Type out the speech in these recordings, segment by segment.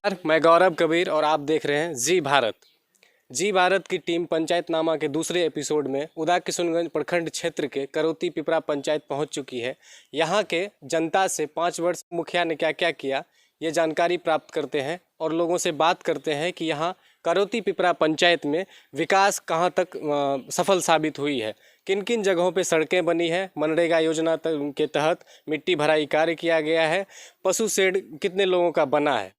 मैं गौरव कबीर और आप देख रहे हैं जी भारत। जी भारत की टीम पंचायतनामा के दूसरे एपिसोड में उदा किशुनगंज प्रखंड क्षेत्र के करौती पिपरा पंचायत पहुंच चुकी है। यहां के जनता से 5 वर्ष मुखिया ने क्या क्या किया ये जानकारी प्राप्त करते हैं और लोगों से बात करते हैं कि यहां करौती पिपरा पंचायत में विकास कहां तक सफल साबित हुई है, किन किन जगहों पे सड़कें बनी है, मनरेगा योजना के तहत मिट्टी भराई कार्य किया गया है, पशु शेड कितने लोगों का बना है।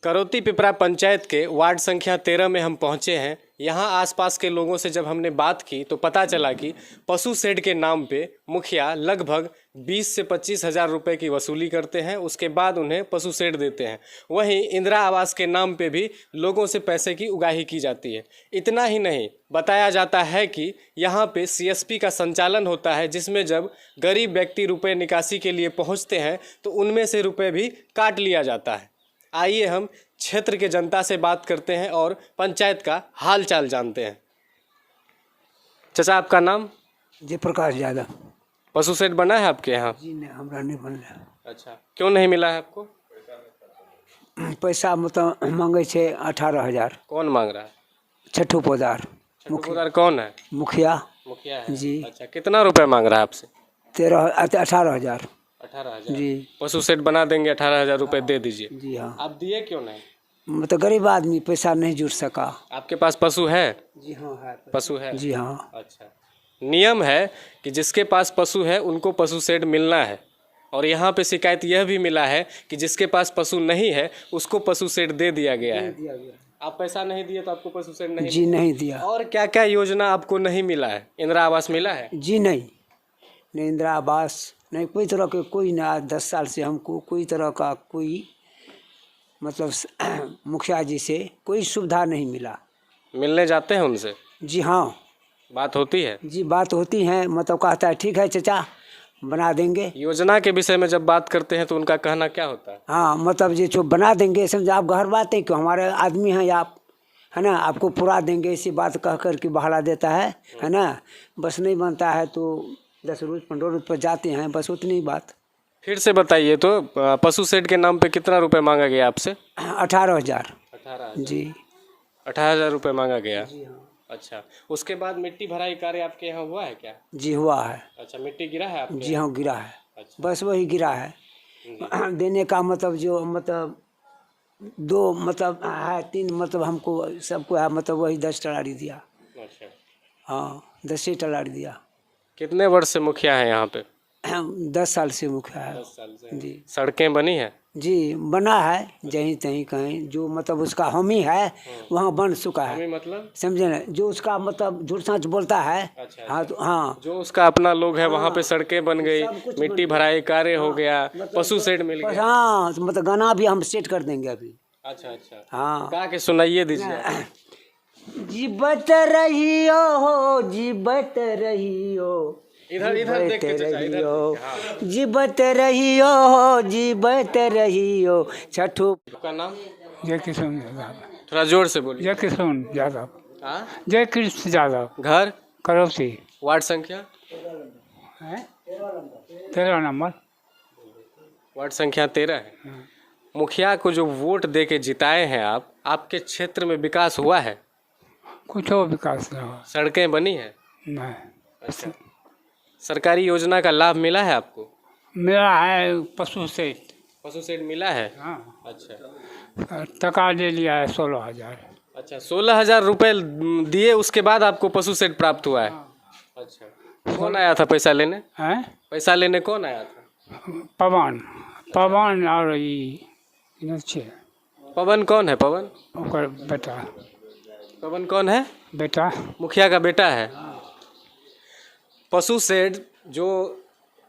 करौती पिपरा पंचायत के वार्ड संख्या 13 में हम पहुंचे हैं। यहां आसपास के लोगों से जब हमने बात की तो पता चला कि पशु शेड के नाम पे मुखिया लगभग 20 से 25 हज़ार रुपये की वसूली करते हैं, उसके बाद उन्हें पशु शेड देते हैं। वहीं इंदिरा आवास के नाम पे भी लोगों से पैसे की उगाही की जाती है। इतना ही नहीं, बताया जाता है कि यहाँ पे CSP का संचालन होता है, जिसमें जब गरीब व्यक्ति रुपये निकासी के लिए पहुँचते हैं तो उनमें से रुपये भी काट लिया जाता है। आइए हम क्षेत्र के जनता से बात करते हैं और पंचायत का हाल चाल जानते हैं। चाचा, आपका नाम? जयप्रकाश यादव। पशु शेड बना है आपके यहाँ? जी नहीं, हमरा नहीं बनला। अच्छा, क्यों नहीं मिला है आपको? पैसा मतलब मांगे छे 18,000। कौन मांग रहा है? छठू पोदार। मुखिया कौन है? मुखिया है जी। अच्छा, कितना रुपए मांग रहा है आपसे? 18,000। 18,000 जी। पशु शेड बना देंगे, 18,000 रुपये दे दीजिए। जी हाँ। आप दिए क्यों नहीं? मतलब गरीब आदमी पैसा नहीं जुट सका। आपके पास पशु है? जी हाँ है। पशु है? जी हाँ। अच्छा, नियम है कि जिसके पास पशु है उनको पशु शेड मिलना है। और यहाँ पे शिकायत यह भी मिला है कि जिसके पास पशु नहीं है उसको पशु शेड दे दिया गया है। आप पैसा नहीं दिए तो आपको पशु शेड नहीं? जी नहीं दिया। और क्या क्या योजना आपको नहीं मिला है? इंदिरा आवास मिला है? जी नहीं, इंदिरा आवास नहीं, कोई तरह के कोई ना। 10 साल से हमको कोई तरह का कोई मतलब मुखिया जी से कोई सुविधा नहीं मिला। मिलने जाते हैं उनसे? जी हाँ। बात होती है? जी बात होती है, मतलब कहता है ठीक है चाचा बना देंगे। योजना के विषय में जब बात करते हैं तो उनका कहना क्या होता है? हाँ, मतलब ये जो बना देंगे, समझे आप घर बात है कि हमारे आदमी हैं आप, है ना, आपको पूरा देंगे, ऐसी बात कह कर के बहाना देता है ना। बस नहीं बनता है तो 10 रोज 15 रोज पर जाते हैं, बस उतनी बात। फिर से बताइए तो, पशु शेड के नाम पे कितना रुपए मांगा गया आपसे? 18,000। 18,000 जी। 18,000 रुपये मांगा गया। जी हाँ। अच्छा, उसके बाद मिट्टी भराई कार्य आपके यहाँ हुआ है क्या? जी हुआ है। अच्छा, मिट्टी गिरा है आपके? जी हाँ गिरा है। अच्छा। बस वही गिरा है। देने का मतलब जो मतलब 2 मतलब है 3 मतलब हमको सबको है, मतलब वही 10 टलारी दिया। अच्छा। हाँ 10 ही टलारी दिया। कितने वर्ष से मुखिया है यहाँ पे? 10 साल से मुखिया है। 10 साल से। जी। सड़कें बनी है? जी बना है, जहीं तहीं कहीं जो मतलब उसका हामी है वहाँ बन चुका है। मतलब समझे ना, जो उसका मतलब झूठ सच बोलता है। अच्छा, हाँ तो हाँ, जो उसका अपना लोग है वहाँ पे सड़कें बन गई, मिट्टी भराई कार्य हो गया, पशु शेड मिल गया। हाँ मतलब गाना भी हम सेट कर देंगे अभी। अच्छा अच्छा, हाँ गा के सुनाइए दीजिए। जीबत रहियो हो, जीबत रहियो, इधर इधर देख के चाचा, इधर देख के। जीबत रहियो हो, जीबत रहियो। छठू। आपका नाम? जय किशन यादव। थोड़ा जोर से बोलिए। जय किशन यादव। हाँ? जय कृष्ण यादव। घर? करौती। वार्ड संख्या? 13 नंबर। वार्ड संख्या 13 है। मुखिया को जो वोट दे के जिताए हैं आप, आपके क्षेत्र में विकास हुआ है? कुछ और विकास नहीं हुआ। सड़कें बनी है? नहीं। अच्छा, सरकारी योजना का लाभ मिला है आपको? मेरा है पशु शेड। पशु शेड मिला है? हाँ। अच्छा, टका ले लिया है 16,000। अच्छा, 16,000 रुपये दिए उसके बाद आपको पशु शेड प्राप्त हुआ है? अच्छा, कौन आया था पैसा लेने? हैं? पैसा लेने कौन आया था? पवन। पवन और ये पवन कौन है? पवन ओकर बेटा। पवन कौन है? बेटा मुखिया का बेटा है। पशु शेड जो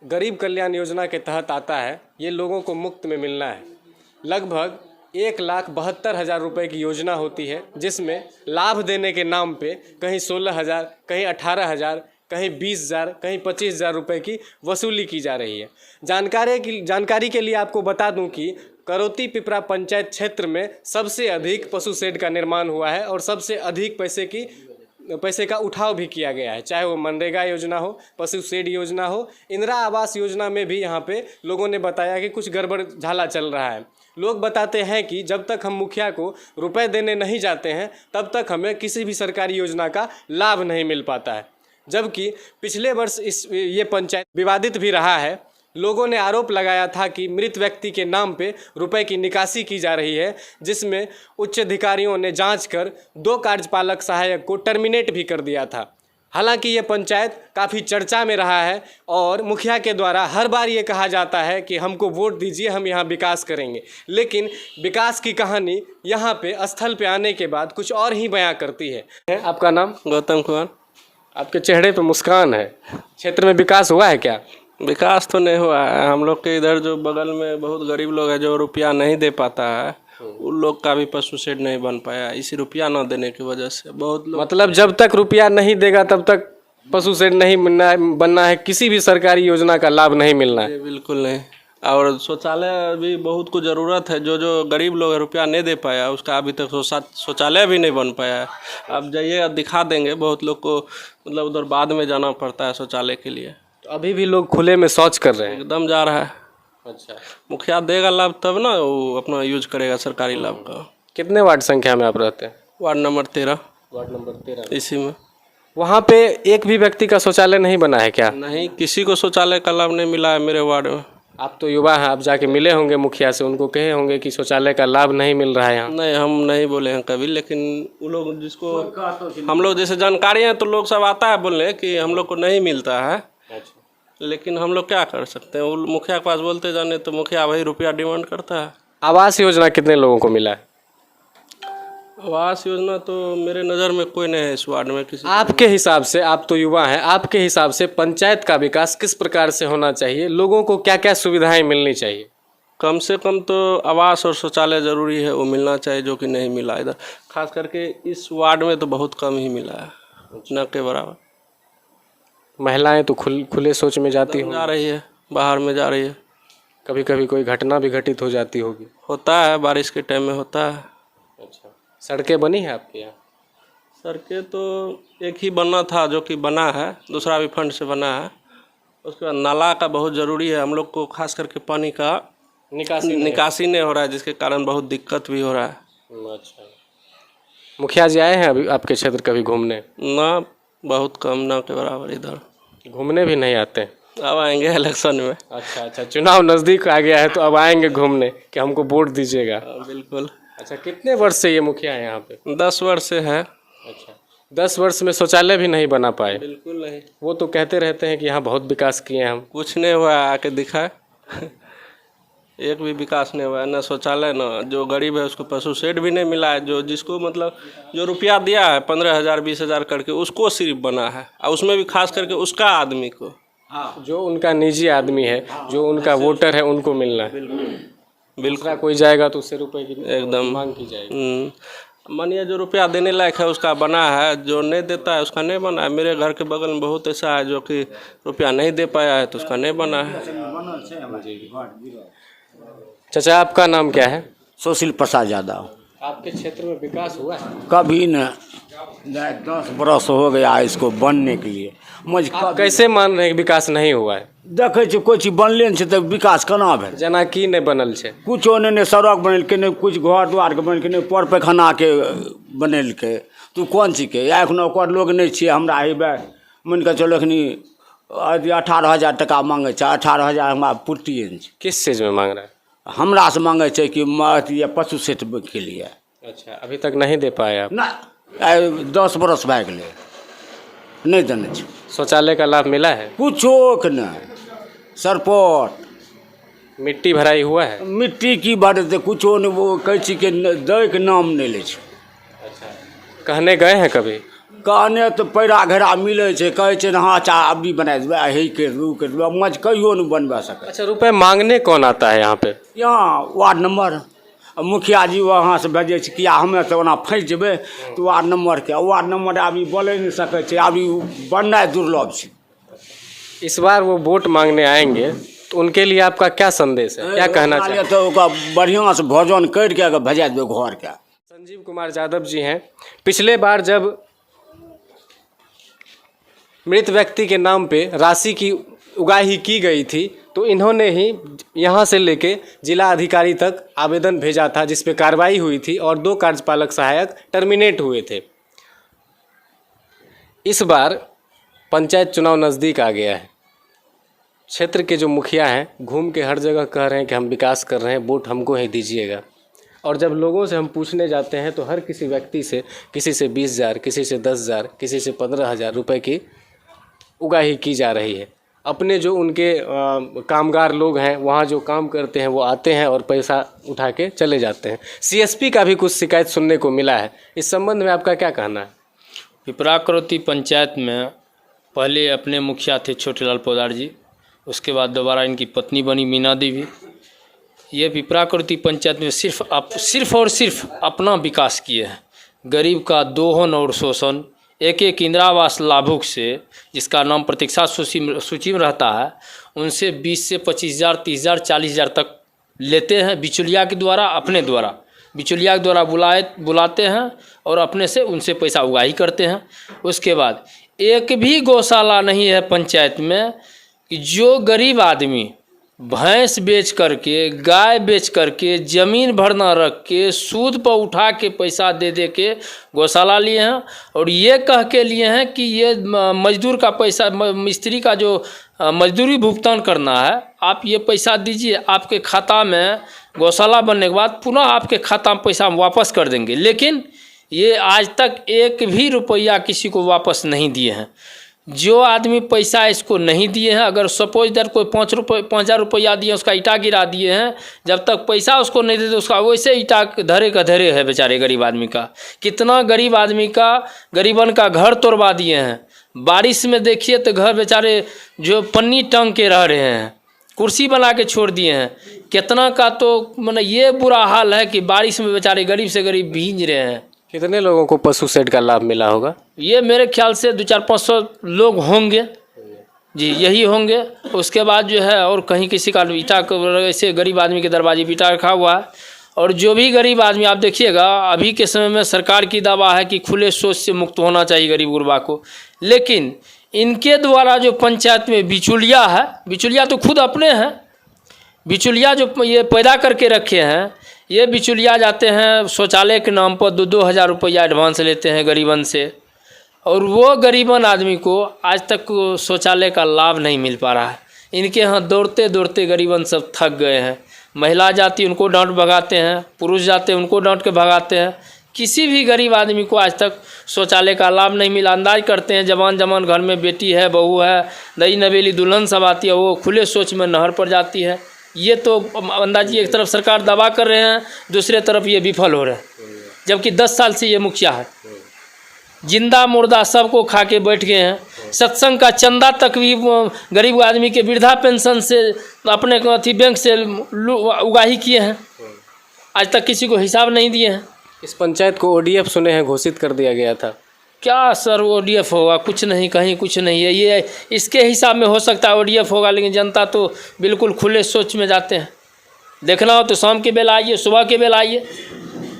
गरीब कल्याण योजना के तहत आता है, ये लोगों को मुफ्त में मिलना है। लगभग 1,72,000 रुपये की योजना होती है, जिसमें लाभ देने के नाम पे कहीं 16,000, कहीं 18,000, कहीं 20,000, कहीं 25,000 रुपये की वसूली की जा रही है। जानकारी के लिए आपको बता दूं कि करौती पिपरा पंचायत क्षेत्र में सबसे अधिक पशु शेड का निर्माण हुआ है और सबसे अधिक पैसे की पैसे का उठाव भी किया गया है, चाहे वो मनरेगा योजना हो, पशु शेड योजना हो, इंदिरा आवास योजना में भी यहाँ पे लोगों ने बताया कि कुछ गड़बड़ झाला चल रहा है। लोग बताते हैं कि जब तक हम मुखिया को रुपए देने नहीं जाते हैं तब तक हमें किसी भी सरकारी योजना का लाभ नहीं मिल पाता है। जबकि पिछले वर्ष ये पंचायत विवादित भी रहा है। लोगों ने आरोप लगाया था कि मृत व्यक्ति के नाम पे रुपए की निकासी की जा रही है, जिसमें उच्च अधिकारियों ने जांच कर 2 कार्यपालक सहायक को टर्मिनेट भी कर दिया था। हालांकि ये पंचायत काफ़ी चर्चा में रहा है और मुखिया के द्वारा हर बार ये कहा जाता है कि हमको वोट दीजिए, हम यहाँ विकास करेंगे, लेकिन विकास की कहानी यहाँ पे स्थल पे आने के बाद कुछ और ही बयां करती है। आपका नाम? गौतम कुमार। आपके चेहरे पे मुस्कान है। क्षेत्र में विकास हुआ है क्या? विकास तो नहीं हुआ है। हम लोग के इधर जो बगल में बहुत गरीब लोग हैं जो रुपया नहीं दे पाता है, उन लोग का भी पशु शेड नहीं बन पाया, इसी रुपया न देने की वजह से बहुत लोग। मतलब जब तक रुपया नहीं देगा तब तक पशु शेड नहीं बनना है, किसी भी सरकारी योजना का लाभ नहीं मिलना है। बिल्कुल नहीं। और शौचालय भी बहुत कुछ ज़रूरत है, जो जो गरीब लोग रुपया नहीं दे पाया उसका अभी तक शौचालय भी नहीं बन पाया है। अब जाइए दिखा देंगे, बहुत लोग को मतलब उधर बाद में जाना पड़ता है शौचालय के लिए। तो अभी भी लोग खुले में शौच कर रहे हैं। एकदम जा रहा है। अच्छा, मुखिया देगा लाभ तब ना वो अपना यूज करेगा सरकारी लाभ का। कितने वार्ड संख्या में आप रहते हैं? Ward number 13। Ward number 13। इसी में वहाँ पे एक भी व्यक्ति का शौचालय नहीं बना है क्या? नहीं, किसी को शौचालय का लाभ नहीं मिला है मेरे वार्ड में। आप तो युवा हैं, आप जाके मिले होंगे मुखिया से, उनको कहे होंगे कि शौचालय का लाभ नहीं मिल रहा है यहाँ। नहीं, हम नहीं बोले हैं कभी, लेकिन वो लोग जिसको हम लोग जैसे जानकारी है तो लोग सब आता है बोलने कि हम लोग को नहीं मिलता है। लेकिन हम लोग क्या कर सकते हैं, वो मुखिया के पास बोलते जाने तो मुखिया वही रुपया डिमांड करता है। आवास योजना कितने लोगों को मिला है? आवास योजना तो मेरे नज़र में कोई नहीं है इस वार्ड में किसी। आपके हिसाब से, आप तो युवा हैं, आपके हिसाब से पंचायत का विकास किस प्रकार से होना चाहिए? लोगों को क्या क्या सुविधाएं मिलनी चाहिए? कम से कम तो आवास और शौचालय ज़रूरी है, वो मिलना चाहिए, जो कि नहीं मिला इधर। खास करके इस वार्ड में तो बहुत कम ही मिला है, न के बराबर। महिलाएं तो खुले सोच में जाती जा रही है, बाहर में जा रही है। कभी कभी कोई घटना भी घटित हो जाती होगी। होता है, बारिश के टाइम में होता है। अच्छा, सड़कें बनी हैं आपके यहाँ? सड़कें तो एक ही बनना था जो कि बना है, दूसरा भी फंड से बना है। उसके बाद नाला का बहुत ज़रूरी है, हम लोग को खास करके पानी का निकासी नहीं हो रहा है, जिसके कारण बहुत दिक्कत भी हो रहा है। अच्छा, मुखिया जी आए हैं अभी आपके क्षेत्र कभी घूमने? ना, बहुत कम, ना के बराबर। इधर घूमने भी नहीं आते? अब आएंगे इलेक्शन में। अच्छा, चुनाव नज़दीक आ गया है तो अब आएंगे घूमने कि हमको वोट दीजिएगा। बिल्कुल। अच्छा, कितने वर्ष से ये मुखिया है यहाँ पे? 10 वर्ष से है। अच्छा, 10 वर्ष में शौचालय भी नहीं बना पाए? बिल्कुल नहीं। वो तो कहते रहते हैं कि यहाँ बहुत विकास किए हैं हम। कुछ नहीं हुआ, आके दिखाए। एक भी विकास नहीं हुआ है, ना शौचालय, ना जो गरीब है उसको पशु शेड भी नहीं मिला है। जो जिसको मतलब जो रुपया दिया है 15,000 20,000 करके, उसको सिर्फ बना है, और उसमें भी खास करके उसका आदमी को, जो उनका निजी आदमी है, जो उनका वोटर है, उनको मिलना है। बिल्कुल। कोई जाएगा तो उससे रुपए की एकदम मांग की जाएगी। मानिए जो रुपया देने लायक है उसका बना है, जो नहीं देता है उसका नहीं बना है। मेरे घर के बगल में बहुत ऐसा है जो कि रुपया नहीं दे पाया है तो उसका नहीं बना है। चाचा, आपका नाम क्या है? सुशील प्रसाद यादव। आपके क्षेत्र में विकास हुआ है? कभी न 10 बरस हो गया इसको बनने के लिए। आप कैसे मान रहे हैं कि विकास नहीं हुआ है? देखे छी कोई चीज बनले नहीं तो विकास केना भेल? जना की नहीं बनल छै? कुछो नहीं, सड़क बनेलकै नहीं, कुछ घर द्वार के बनेलकै नहीं, पर पैखाना के बनेलकै। तू कोन चीज के या एखनो ओकर लोग नहीं छियै हमरा हेबे मान के चलो एखनी 18,000 टका मांगे छै। 18,000 हमरा पूर्तिए नहीं छै। किस चीज में मांग रहा है? हमरा से मांगे छै कि पशु सेट के लिए। अच्छा, अभी तक नहीं दे पाए आप? ना, 10 बरस भए गेलै नहीं देने छै। शौचालय का लाभ मिला है? कुछो के नहीं। सरपट मिट्टी भराई हुआ है? मिट्टी की भरते कुछो नहीं, वो कहै छी कि दै के नाम नहीं ले छै। अच्छा, कहने गए हैं कभी? कहने तो पैरा घेरा मिले छै, कहै छै हाँ चा अभी बना देबै, हे कर दू कर दू, मज कहियो नहीं बनबा सकै। अच्छा, रुपए मांगने कौन आता है यहाँ पे? यहाँ वार्ड नंबर मुखिया जी वहाँ से भेजे छै, किया हमें तो ओना फंस जेबै तो वार्ड नंबर के, वार्ड नंबर अभी बोले नहीं सकै छै, अभी बननाइ दुर्लभ छै। इस बार वो वोट मांगने आएंगे तो उनके लिए आपका क्या संदेश है, क्या कहना चाहिए? तो ओकरा बढ़िया से भोजन करके भेजा देबै घर के। संजीव कुमार यादव जी हैं। पिछले बार जब मृत व्यक्ति के नाम पे राशि की उगाही की गई थी, तो इन्होंने ही यहाँ से लेके जिला अधिकारी तक आवेदन भेजा था, जिस पे कार्रवाई हुई थी और 2 कार्यपालक सहायक टर्मिनेट हुए थे। इस बार पंचायत चुनाव नज़दीक आ गया है। क्षेत्र के जो मुखिया हैं घूम के हर जगह कह रहे हैं कि हम विकास कर रहे हैं, वोट हमको ही दीजिएगा। और जब लोगों से हम पूछने जाते हैं तो हर किसी व्यक्ति से, किसी से 20,000, किसी से 10,000, किसी से 15,000 रुपये की उगाही की जा रही है। अपने जो उनके कामगार लोग हैं, वहाँ जो काम करते हैं, वो आते हैं और पैसा उठा के चले जाते हैं। सीएसपी का भी कुछ शिकायत सुनने को मिला है। इस संबंध में आपका क्या कहना है? पिपरा करौती पंचायत में पहले अपने मुखिया थे छोटेलाल पोदार जी, उसके बाद दोबारा इनकी पत्नी बनी मीना देवी। ये पिपरा करौती पंचायत में सिर्फ और सिर्फ अपना विकास किए हैं। गरीब का दोहन और शोषण, एक एक इंदिरा आवास लाभुक से जिसका नाम प्रतीक्षा सूची में रहता है, उनसे 20 से 25,000, 30,000, 40,000 तक लेते हैं बिचौलिया के द्वारा, अपने द्वारा बिचौलिया के द्वारा बुलाते हैं और अपने से उनसे पैसा उगाही करते हैं। उसके बाद एक भी गौशाला नहीं है पंचायत में कि जो गरीब आदमी भैंस बेच करके, गाय बेच करके, ज़मीन भरना रख के, सूद पर उठा के पैसा दे के गौशाला लिए हैं और ये कह के लिए हैं कि ये मजदूर का पैसा, मिस्त्री का जो मजदूरी भुगतान करना है, आप ये पैसा दीजिए, आपके खाता में गौशाला बनने के बाद पुनः आपके खाता में पैसा हम वापस कर देंगे। लेकिन ये आज तक एक भी रुपया किसी को वापस नहीं दिए हैं। जो आदमी पैसा इसको नहीं दिए हैं, अगर सपोज दैट कोई 5,000 रुपया दिए, उसका ईटा गिरा दिए हैं, जब तक पैसा उसको नहीं देते उसका वैसे ईटा धरे का धरे है बेचारे गरीब आदमी का। कितना गरीब आदमी का, गरीबन का घर तोड़वा दिए हैं। बारिश में देखिए तो घर बेचारे जो पन्नी टांग के रह रहे हैं, कुर्सी बना के छोड़ दिए हैं। कितना का तो मतलब ये बुरा हाल है कि बारिश में बेचारे गरीब से गरीब भींज रहे हैं। कितने लोगों को पशु शेड का लाभ मिला होगा? ये मेरे ख्याल से 200-500 लोग होंगे जी, यही होंगे। उसके बाद जो है और कहीं किसी का ईटा, ऐसे गरीब आदमी के दरवाजे पर ईटा रखा हुआ है। और जो भी गरीब आदमी आप देखिएगा, अभी के समय में सरकार की दावा है कि खुले शौच से मुक्त होना चाहिए गरीब गुरबा को, लेकिन इनके द्वारा जो पंचायत में बिचौलिया है, बिचौलिया तो खुद अपने हैं, बिचौलिया जो ये पैदा करके रखे हैं, ये बिचौलिया जाते हैं शौचालय के नाम पर 2-2 हज़ार रुपया एडवांस लेते हैं गरीबन से, और वो गरीबन आदमी को आज तक शौचालय का लाभ नहीं मिल पा रहा है। इनके यहाँ दौड़ते दौड़ते गरीबन सब थक गए हैं। महिला जाती उनको डांट भगाते हैं, पुरुष जाते उनको डांट के भगाते हैं। किसी भी गरीब आदमी को आज तक शौचालय का लाभ नहीं मिला। अंदाज करते हैं जवान घर में बेटी है, बहू है, नई नवेली दुल्हन सब आती है, वो खुले शौच में नहर पर जाती है। ये तो अंदाजी एक तरफ सरकार दावा कर रहे हैं, दूसरे तरफ ये विफल हो रहे हैं, जबकि 10 साल से ये मुखिया है। जिंदा मुर्दा सबको खा के बैठ गए हैं। सत्संग का चंदा तक भी गरीब आदमी के वृद्धा पेंशन से अपने अथी बैंक से उगाही किए हैं, आज तक किसी को हिसाब नहीं दिए हैं। इस पंचायत को ODF सुने हैं घोषित कर दिया गया था। क्या सर ODF होगा? कुछ नहीं, कहीं कुछ नहीं है। ये इसके हिसाब में हो सकता है ODF होगा, लेकिन जनता तो बिल्कुल खुले सोच में जाते हैं। देखना हो तो शाम के बेला आइए, सुबह के बेला आइए,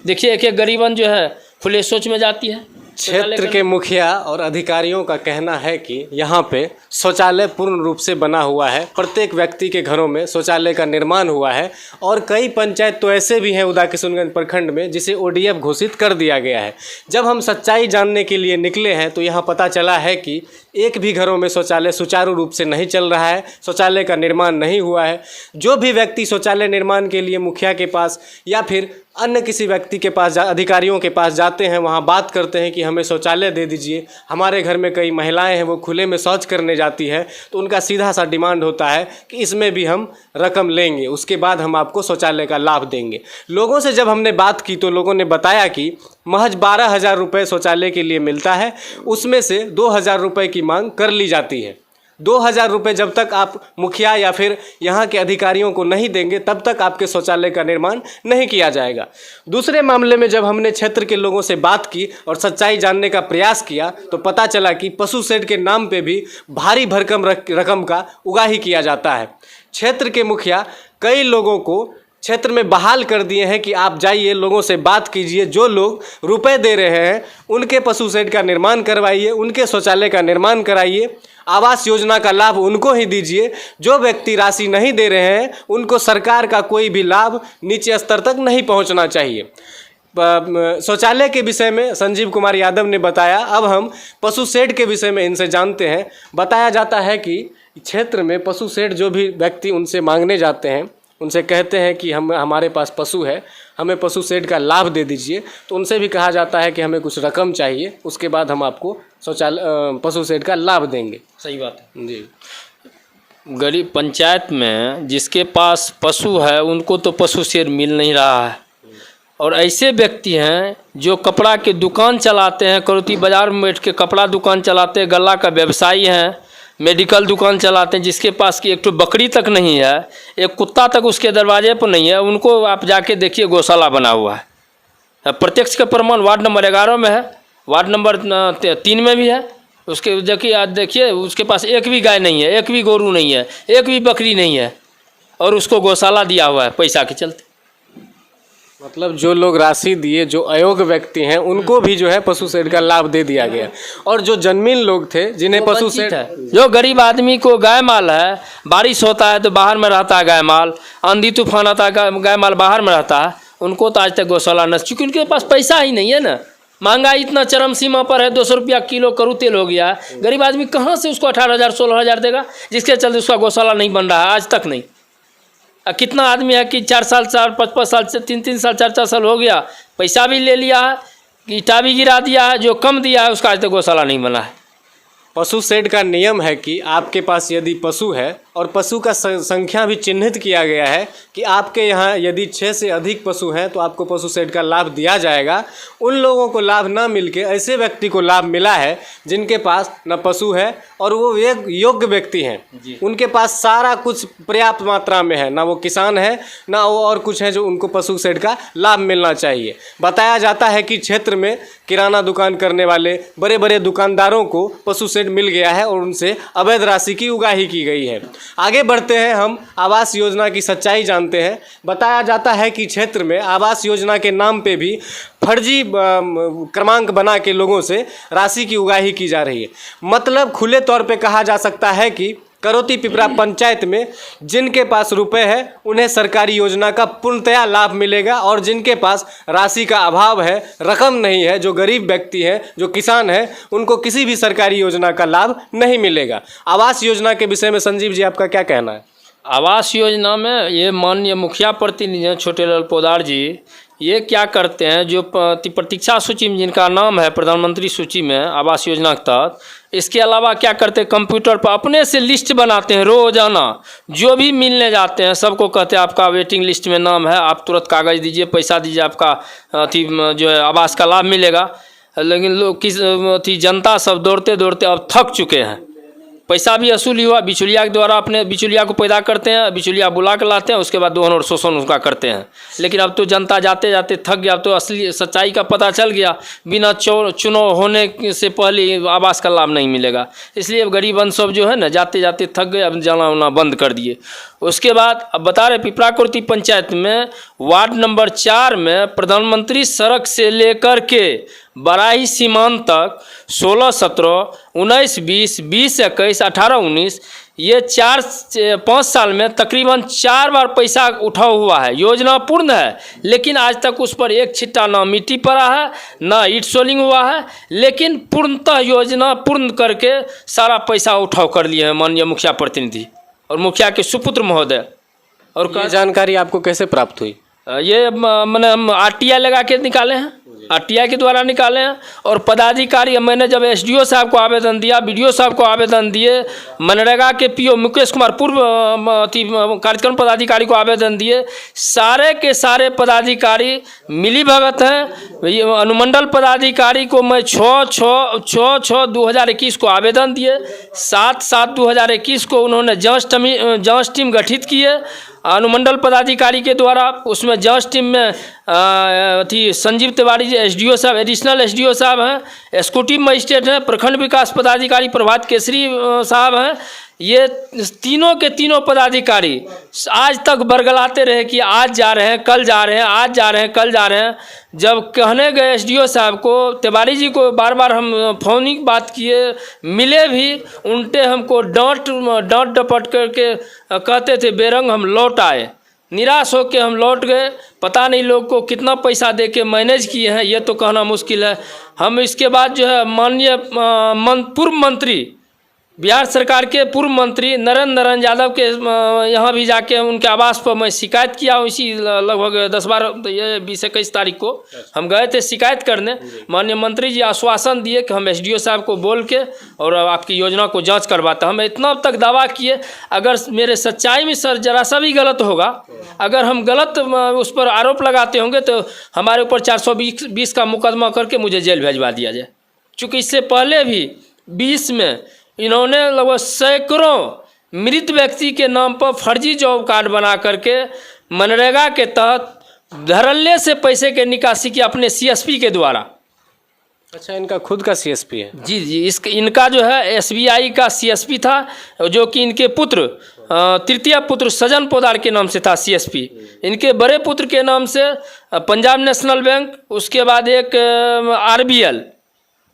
देखिए एक एक गरीबन जो है खुले सोच में जाती है। क्षेत्र के मुखिया और अधिकारियों का कहना है कि यहाँ पे शौचालय पूर्ण रूप से बना हुआ है, प्रत्येक व्यक्ति के घरों में शौचालय का निर्माण हुआ है, और कई पंचायत तो ऐसे भी हैं उदाकिशुनगंज प्रखंड में जिसे ODF घोषित कर दिया गया है। जब हम सच्चाई जानने के लिए निकले हैं तो यहाँ पता चला है कि एक भी घरों में शौचालय सुचारू रूप से नहीं चल रहा है, शौचालय का निर्माण नहीं हुआ है। जो भी व्यक्ति शौचालय निर्माण के लिए मुखिया के पास या फिर अन्य किसी व्यक्ति के पास, अधिकारियों के पास जाते हैं, वहाँ बात करते हैं कि हमें शौचालय दे दीजिए, हमारे घर में कई महिलाएं हैं वो खुले में शौच करने जाती है, तो उनका सीधा सा डिमांड होता है कि इसमें भी हम रकम लेंगे, उसके बाद हम आपको शौचालय का लाभ देंगे। लोगों से जब हमने बात की तो लोगों ने बताया कि महज 12,000 रुपये शौचालय के लिए मिलता है, उसमें से 2,000 रुपये की मांग कर ली जाती है। 2,000 रुपये जब तक आप मुखिया या फिर यहाँ के अधिकारियों को नहीं देंगे तब तक आपके शौचालय का निर्माण नहीं किया जाएगा। दूसरे मामले में जब हमने क्षेत्र के लोगों से बात की और सच्चाई जानने का प्रयास किया तो पता चला कि पशु शेड के नाम पे भी भारी भरकम रकम का उगाही किया जाता है। क्षेत्र के मुखिया कई लोगों को क्षेत्र में बहाल कर दिए हैं कि आप जाइए, लोगों से बात कीजिए, जो लोग रुपए दे रहे हैं उनके पशु शेड का निर्माण करवाइए, उनके शौचालय का निर्माण कराइए, आवास योजना का लाभ उनको ही दीजिए। जो व्यक्ति राशि नहीं दे रहे हैं उनको सरकार का कोई भी लाभ नीचे स्तर तक नहीं पहुंचना चाहिए। शौचालय के विषय में संजीव कुमार यादव ने बताया। अब हम पशु शेड के विषय में इनसे जानते हैं। बताया जाता है कि क्षेत्र में पशु शेड जो भी व्यक्ति उनसे मांगने जाते हैं, उनसे कहते हैं कि हमारे पास पशु है, हमें पशु शेड का लाभ दे दीजिए, तो उनसे भी कहा जाता है कि हमें कुछ रकम चाहिए, उसके बाद हम आपको शौचालय पशु शेड का लाभ देंगे। सही बात है जी। गरीब पंचायत में जिसके पास पशु है उनको तो पशु शेड मिल नहीं रहा है, और ऐसे व्यक्ति हैं जो कपड़ा की दुकान चलाते हैं, करौती बाज़ार में बैठ के कपड़ा दुकान चलाते हैं, गल्ला का व्यवसायी हैं, मेडिकल दुकान चलाते हैं, जिसके पास की एक तो बकरी तक नहीं है, एक कुत्ता तक उसके दरवाजे पर नहीं है, उनको आप जाके देखिए गौशाला बना हुआ है। प्रत्यक्ष का प्रमाण वार्ड नंबर 11 में है, वार्ड नंबर 3 में भी है। उसके देखिए उसके पास एक भी गाय नहीं है, एक भी गोरू नहीं है, एक भी बकरी नहीं है, और उसको गौशाला दिया हुआ है पैसा के चलते। मतलब जो लोग राशि दिए, जो अयोग्य व्यक्ति हैं, उनको भी जो है पशु शेड का लाभ दे दिया गया, और जो जन्मीन लोग थे जिन्हें पशु शेड है, जो गरीब आदमी को गाय माल है, बारिश होता है तो बाहर में रहता है गाय माल, आंधी तूफान आता है गाय माल बाहर में रहता है, उनको तो आज तक गौशाला न, क्योंकि उनके पास पैसा ही नहीं है ना। महंगाई इतना चरम सीमा पर है, 200 रुपया किलो करू तेल हो गया है। गरीब आदमी कहाँ से उसको 18,000 16,000 देगा, जिसके चलते उसका गौशाला नहीं बन रहा है आज तक नहीं। कितना आदमी है कि 4 साल 5 साल से 3 साल 4 साल हो गया, पैसा भी ले लिया है, ईटा भी गिरा दिया है, जो कम दिया है उसका आज तक गौशाला नहीं बना है। पशु शेड का नियम है कि आपके पास यदि पशु है और पशु का संख्या भी चिन्हित किया गया है कि आपके यहाँ यदि 6 से अधिक पशु हैं तो आपको पशु शेड का लाभ दिया जाएगा। उन लोगों को लाभ ना मिलके ऐसे व्यक्ति को लाभ मिला है जिनके पास न पशु है और वो एक योग्य व्यक्ति हैं, उनके पास सारा कुछ पर्याप्त मात्रा में है, ना वो किसान है ना वो और कुछ है जो उनको पशु शेड का लाभ मिलना चाहिए। बताया जाता है कि क्षेत्र में किराना दुकान करने वाले बड़े बड़े दुकानदारों को पशु शेड मिल गया है और उनसे अवैध राशि की उगाही की गई है। आगे बढ़ते हैं, हम आवास योजना की सच्चाई जानते हैं। बताया जाता है कि क्षेत्र में आवास योजना के नाम पे भी फर्जी क्रमांक बना के लोगों से राशि की उगाही की जा रही है। मतलब खुले तौर पे कहा जा सकता है कि करौती पिपरा पंचायत में जिनके पास रुपए है उन्हें सरकारी योजना का पूर्णतया लाभ मिलेगा, और जिनके पास राशि का अभाव है, रकम नहीं है, जो गरीब व्यक्ति हैं, जो किसान हैं, उनको किसी भी सरकारी योजना का लाभ नहीं मिलेगा। आवास योजना के विषय में संजीव जी आपका क्या कहना है? आवास योजना में ये माननीय मुखिया प्रतिनिधि छोटेलाल पोदार जी ये क्या करते हैं, जो प्रतीक्षा सूची में जिनका नाम है प्रधानमंत्री सूची में आवास योजना के तहत, इसके अलावा क्या करते हैं कंप्यूटर पर अपने से लिस्ट बनाते हैं। रोजाना जो भी मिलने जाते हैं सबको कहते हैं आपका वेटिंग लिस्ट में नाम है, आप तुरंत कागज़ दीजिए, पैसा दीजिए, आपका जो है आवास का लाभ मिलेगा। लेकिन लोग जनता सब दौड़ते दौड़ते अब थक चुके हैं। पैसा भी वसूली हुआ, बिचौलिया के द्वारा अपने बिचौलिया को पैदा करते हैं, बिचौलिया बुला कर लाते हैं, उसके बाद दोहन और शोषण उसका करते हैं। लेकिन अब तो जनता जाते जाते थक गया, अब तो असली सच्चाई का पता चल गया, बिना चुनाव होने से पहले आवास का लाभ नहीं मिलेगा। इसलिए अब गरीबन सब जो है ना जाते जाते थक गए, अब जाना आना बंद कर दिए। उसके बाद अब बता रहे पिपरा करौती पंचायत में वार्ड नंबर 4 में प्रधानमंत्री सड़क से लेकर के बराही सीमांत तक 16, 17, 19, 20, 20, 21, 18, 19 ये 4-5 साल में तकरीबन 4 बार पैसा उठा हुआ है। योजना पूर्ण है, लेकिन आज तक उस पर एक छिट्टा ना मिट्टी पड़ा है ना ईट सोलिंग हुआ है। लेकिन पूर्णतः योजना पूर्ण करके सारा पैसा उठाव कर लिए हैं माननीय मुखिया प्रतिनिधि और मुखिया के सुपुत्र महोदय। और ये जानकारी आपको कैसे प्राप्त हुई? ये मैंने हम RTI लगा के निकाले हैं, RTI के द्वारा निकाले हैं। और पदाधिकारी मैंने जब SDO साहब को आवेदन दिया, BDO साहब को आवेदन दिए, मनरेगा के PO मुकेश कुमार पूर्व कार्यक्रम पदाधिकारी को आवेदन दिए, सारे के सारे पदाधिकारी मिली भगत हैं। ये अनुमंडल पदाधिकारी को मैं 6/6/2021 को आवेदन दिए, 7/7/2021 को उन्होंने जाँच टीम गठित किए अनुमंडल पदाधिकारी के द्वारा। उसमें जांच टीम में संजीव तिवारी जी SDO साहब, एडिशनल SDO साहब हैं, एक्जीक्यूटिव मजिस्ट्रेट हैं, प्रखंड विकास पदाधिकारी प्रभात केसरी साहब हैं, ये तीनों के तीनों पदाधिकारी आज तक बरगलाते रहे कि आज जा रहे हैं, कल जा रहे हैं, आज जा रहे हैं, कल जा रहे हैं। जब कहने गए एसडीओ साहब को, तिवारी जी को बार बार हम फोनिक बात किए, मिले भी, उल्टे हमको डांट डपट करके कहते थे बेरंग हम लौट आए। निराश होकर हम लौट गए। पता नहीं लोग को कितना पैसा दे के मैनेज किए हैं ये तो कहना मुश्किल है। हम इसके बाद जो है माननीय पूर्व मंत्री, बिहार सरकार के पूर्व मंत्री नरेंद्र नारायण यादव के यहाँ भी जाके उनके आवास पर मैं शिकायत किया। इसी लगभग 20-21 तारीख को हम गए थे शिकायत करने। माननीय मंत्री जी आश्वासन दिए कि हम एसडीओ साहब को बोल के और आपकी योजना को जांच करवाते। हम इतना तक दावा किए, अगर मेरे सच्चाई में सर जरा सा भी गलत होगा, अगर हम गलत उस पर आरोप लगाते होंगे तो हमारे ऊपर 420 का मुकदमा करके मुझे जेल भेजवा दिया जाए। चूँकि इससे पहले भी 20 में इन्होंने लगभग सैकड़ों मृत व्यक्ति के नाम पर फर्जी जॉब कार्ड बना करके मनरेगा के तहत धड़ल्ले से पैसे के निकासी की अपने सीएसपी के द्वारा। अच्छा, इनका खुद का सीएसपी है? जी जी, इनका जो है एसबीआई का सीएसपी था, जो कि इनके पुत्र तृतीय पुत्र सजन पोदार के नाम से था सीएसपी। इनके बड़े पुत्र के नाम से पंजाब नेशनल बैंक, उसके बाद एक आरबीएल,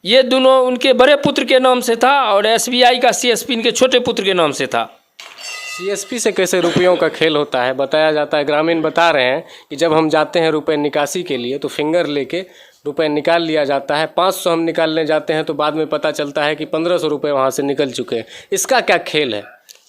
ये दोनों उनके बड़े पुत्र के नाम से था, और एसबीआई का सीएसपी इनके छोटे पुत्र के नाम से था। सीएसपी से कैसे रुपयों का खेल होता है बताया जाता है। ग्रामीण बता रहे हैं कि जब हम जाते हैं रुपए निकासी के लिए तो फिंगर लेके रुपए निकाल लिया जाता है। 500 हम निकालने जाते हैं तो बाद में पता चलता है कि 1500 रुपये वहाँ से निकल चुके हैं। इसका क्या खेल है?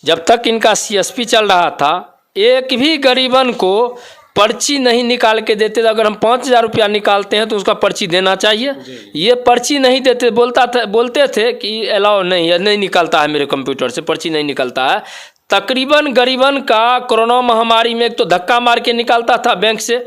जब तक इनका सीएसपी चल रहा था, एक भी गरीबन को पर्ची नहीं निकाल के देते थे। अगर हम 5000 रुपया निकालते हैं तो उसका पर्ची देना चाहिए। ये पर्ची नहीं देते, बोलते थे कि अलाउ नहीं है, नहीं निकलता है, मेरे कंप्यूटर से पर्ची नहीं निकलता है। तकरीबन गरीबन का कोरोना महामारी में एक तो धक्का मार के निकालता था बैंक से।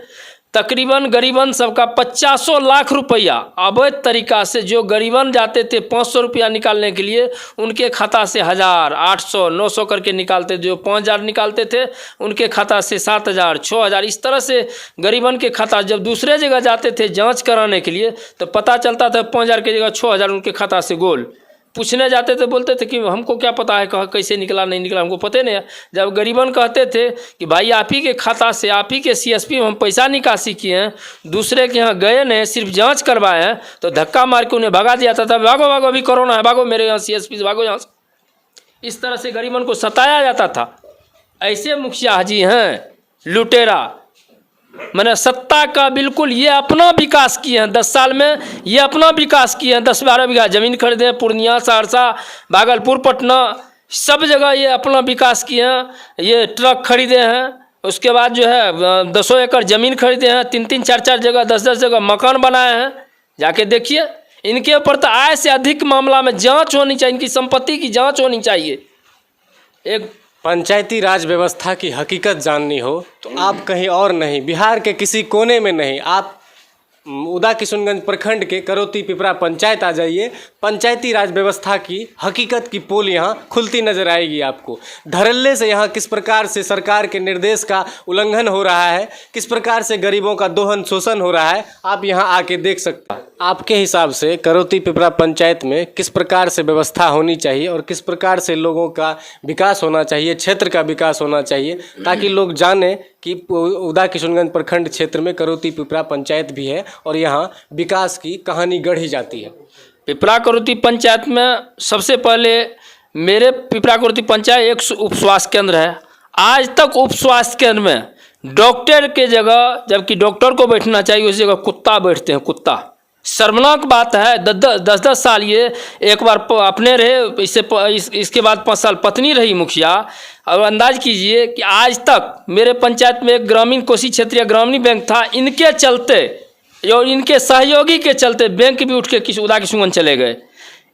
तकरीबन गरीबन सबका 500 लाख रुपया अवैध तरीका से, जो गरीबन जाते थे 500 रुपया निकालने के लिए, उनके खाता से 1000, 800, 900 करके निकालते। जो 5000 निकालते थे उनके खाता से 7000, 6000, इस तरह से गरीबन के खाता। जब दूसरे जगह जाते थे जांच कराने के लिए तो पता चलता था 5000 की जगह 6000 उनके खाता से गोल। पूछने जाते थे, बोलते थे कि हमको क्या पता है कैसे निकला नहीं निकला, हमको पता नहीं है। जब गरीबन कहते थे कि भाई आप ही के खाता से, आप ही के सीएसपी में हम पैसा निकासी किए हैं, दूसरे के यहाँ गए नहीं, सिर्फ जांच करवाए हैं, तो धक्का मार के उन्हें भगा दिया था। भागो भागो, अभी कोरोना है, भागो मेरे यहाँ सीएसपी से, भागो यहाँ से। इस तरह से गरीबन को सताया जाता था। ऐसे मुखिया जी हैं लुटेरा, मैंने सत्ता का बिल्कुल ये अपना विकास किए हैं। 10 साल में ये अपना विकास किए हैं। 10-12 बीघा ज़मीन खरीदे, पूर्णिया, सहरसा, भागलपुर, पटना, सब जगह ये अपना विकास किए हैं। ये ट्रक खरीदे हैं, उसके बाद जो है 10 एकड़ ज़मीन खरीदे हैं, 3-3, 4-4 जगह, 10-10 जगह मकान बनाए हैं। जाके देखिए, इनके ऊपर तो आय से अधिक मामला में जाँच होनी चाहिए, इनकी संपत्ति की जाँच होनी चाहिए। एक पंचायती राज व्यवस्था की हकीकत जाननी हो तो आप कहीं और नहीं, बिहार के किसी कोने में नहीं, आप उदा किशुनगंज प्रखंड के करौती पिपरा पंचायत आ जाइए। पंचायती राज व्यवस्था की हकीकत की पोल यहाँ खुलती नजर आएगी आपको। धड़ल्ले से यहाँ किस प्रकार से सरकार के निर्देश का उल्लंघन हो रहा है, किस प्रकार से गरीबों का दोहन शोषण हो रहा है, आप यहाँ आके देख सकते हैं। आपके हिसाब से करौती पिपरा पंचायत में किस प्रकार से व्यवस्था होनी चाहिए और किस प्रकार से लोगों का विकास होना चाहिए, क्षेत्र का विकास होना चाहिए, ताकि लोग जाने कि उदा किशुनगंज प्रखंड क्षेत्र में करौती पिपरा पंचायत भी है और यहाँ विकास की कहानी गढ़ी जाती है। पिपरा करौती पंचायत में सबसे पहले मेरे पिपरा करौती पंचायत एक उप स्वास्थ्य केंद्र है। आज तक उप स्वास्थ्य केंद्र में डॉक्टर के जगह, जबकि डॉक्टर को बैठना चाहिए, उस जगह कुत्ता बैठते हैं। कुत्ता, शर्मनाक बात है। 10-10 साल ये एक बार अपने रहे, इसके बाद 5 साल पत्नी रही मुखिया। और अंदाज कीजिए कि आज तक मेरे पंचायत में एक ग्रामीण कोसी क्षेत्रीय ग्रामीण बैंक था, इनके चलते और इनके सहयोगी के चलते बैंक भी उठ के उदा किशुनगंज चले गए।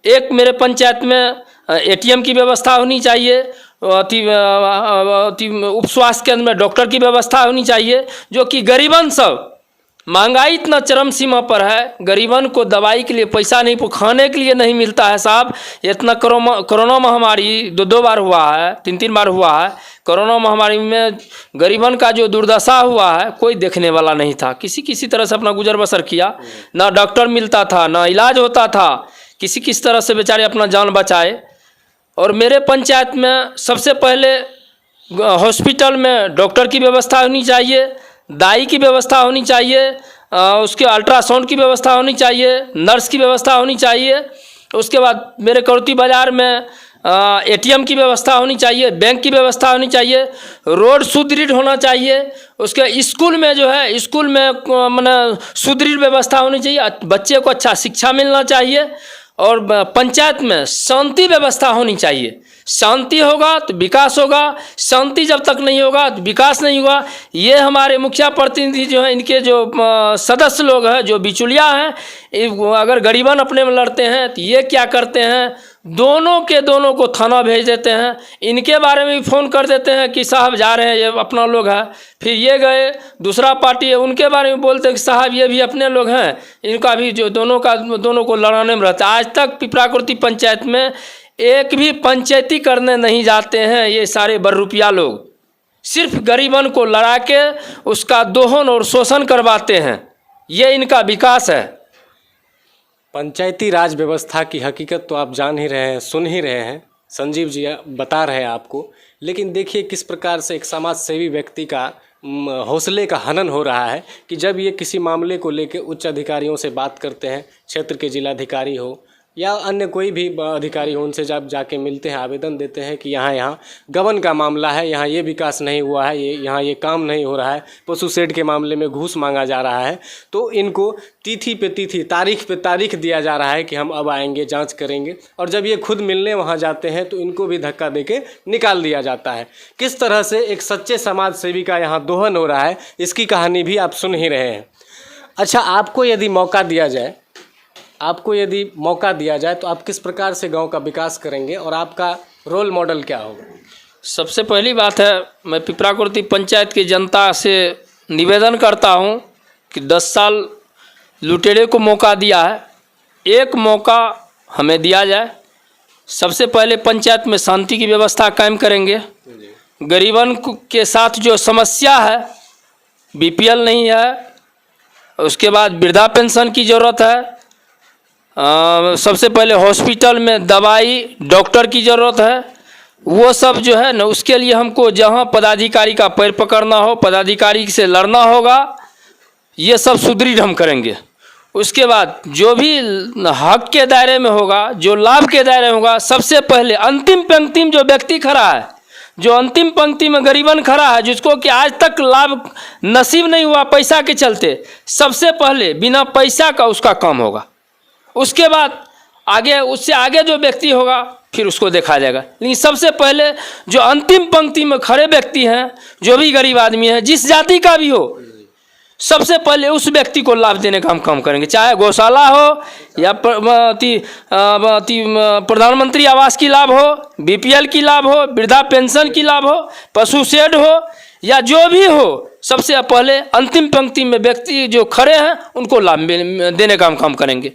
एक मेरे पंचायत में एटीएम की व्यवस्था होनी चाहिए, उप स्वास्थ्य केंद्र में डॉक्टर की व्यवस्था होनी चाहिए, जो कि गरीबन सब, महंगाई इतना चरम सीमा पर है, गरीबन को दवाई के लिए पैसा नहीं, खाने के लिए नहीं मिलता है साहब। इतना कोरोना महामारी 2 बार हुआ है, 3 बार हुआ है। कोरोना महामारी में गरीबन का जो दुर्दशा हुआ है, कोई देखने वाला नहीं था। किसी तरह से अपना गुजर बसर किया, ना डॉक्टर मिलता था, ना इलाज होता था, किसी तरह से बेचारे अपना जान बचाए। और मेरे पंचायत में सबसे पहले हॉस्पिटल में डॉक्टर की व्यवस्था होनी चाहिए, दाई की व्यवस्था होनी चाहिए, उसके अल्ट्रासाउंड की व्यवस्था होनी चाहिए, नर्स की व्यवस्था होनी चाहिए। उसके बाद मेरे करौती बाज़ार में एटीएम की व्यवस्था होनी चाहिए, बैंक की व्यवस्था होनी चाहिए, रोड सुदृढ़ होना चाहिए। उसके स्कूल में जो है, स्कूल में माने सुदृढ़ व्यवस्था होनी चाहिए, बच्चे को अच्छा शिक्षा मिलना चाहिए। और पंचायत में शांति व्यवस्था होनी चाहिए। शांति होगा तो विकास होगा, शांति जब तक नहीं होगा तो विकास नहीं होगा। ये हमारे मुखिया प्रतिनिधि जो हैं, इनके जो सदस्य लोग हैं, जो बिचौलिया हैं, अगर गरीबन अपने में लड़ते हैं तो ये क्या करते हैं, दोनों को थाना भेज देते हैं। इनके बारे में भी फ़ोन कर देते हैं कि साहब जा रहे हैं, ये अपना लोग है। फिर ये गए, दूसरा पार्टी है, उनके बारे में बोलते हैं कि साहब ये भी अपने लोग हैं। इनका भी जो दोनों को लड़ाने में रहता है। आज तक पिपराकुर्ती पंचायत में एक भी पंचायती करने नहीं जाते हैं ये सारे बर्रुपिया लोग। सिर्फ गरीबन को लड़ा के उसका दोहन और शोषण करवाते हैं। ये इनका विकास है। पंचायती राज व्यवस्था की हकीकत तो आप जान ही रहे हैं, सुन ही रहे हैं, संजीव जी बता रहे हैं आपको। लेकिन देखिए किस प्रकार से एक समाज सेवी व्यक्ति का हौसले का हनन हो रहा है कि जब ये किसी मामले को लेकर उच्च अधिकारियों से बात करते हैं, क्षेत्र के जिलाधिकारी हो या अन्य कोई भी अधिकारी हो, उनसे जब जाके मिलते हैं, आवेदन देते हैं कि यहाँ गबन का मामला है, यहाँ ये विकास नहीं हुआ है, यहाँ ये काम नहीं हो रहा है, पशु शेड के मामले में घूस मांगा जा रहा है, तो इनको तिथि पे तिथि, तारीख पे तारीख दिया जा रहा है कि हम अब आएंगे, जांच करेंगे। और जब ये खुद मिलने वहाँ जाते हैं तो इनको भी धक्का देके निकाल दिया जाता है। किस तरह से एक सच्चे समाज सेवी का यहाँ दोहन हो रहा है, इसकी कहानी भी आप सुन ही रहे हैं। अच्छा, आपको यदि मौका दिया जाए तो आप किस प्रकार से गांव का विकास करेंगे और आपका रोल मॉडल क्या होगा? सबसे पहली बात है, मैं पिपराकुर्ती पंचायत की जनता से निवेदन करता हूं कि 10 साल लुटेरे को मौका दिया है, एक मौका हमें दिया जाए। सबसे पहले पंचायत में शांति की व्यवस्था कायम करेंगे। गरीबन के साथ जो समस्या है, बीपीएल नहीं है, उसके बाद वृद्धा पेंशन की ज़रूरत है, सबसे पहले हॉस्पिटल में दवाई डॉक्टर की ज़रूरत है। वो सब जो है ना, उसके लिए हमको जहाँ पदाधिकारी का पैर पकड़ना हो, पदाधिकारी से लड़ना होगा। ये सब सुदृढ़ हम करेंगे। उसके बाद जो भी हक के दायरे में होगा, जो लाभ के दायरे में होगा, सबसे पहले अंतिम पंक्ति में जो व्यक्ति खड़ा है, जो अंतिम पंक्ति में गरीबन खड़ा है, जिसको कि आज तक लाभ नसीब नहीं हुआ पैसा के चलते, सबसे पहले बिना पैसा का उसका काम होगा। उसके बाद आगे, उससे आगे जो व्यक्ति होगा फिर उसको देखा जाएगा। लेकिन सबसे पहले जो अंतिम पंक्ति में खड़े व्यक्ति हैं, जो भी गरीब आदमी है, जिस जाति का भी हो, सबसे पहले उस व्यक्ति को लाभ देने का हम काम करेंगे। चाहे गौशाला हो या प्रधानमंत्री आवास की लाभ हो, बीपीएल की लाभ हो, वृद्धा पेंशन की लाभ हो, पशु शेड हो या जो भी हो, सबसे पहले अंतिम पंक्ति में व्यक्ति जो खड़े हैं उनको लाभ देने का हम काम करेंगे।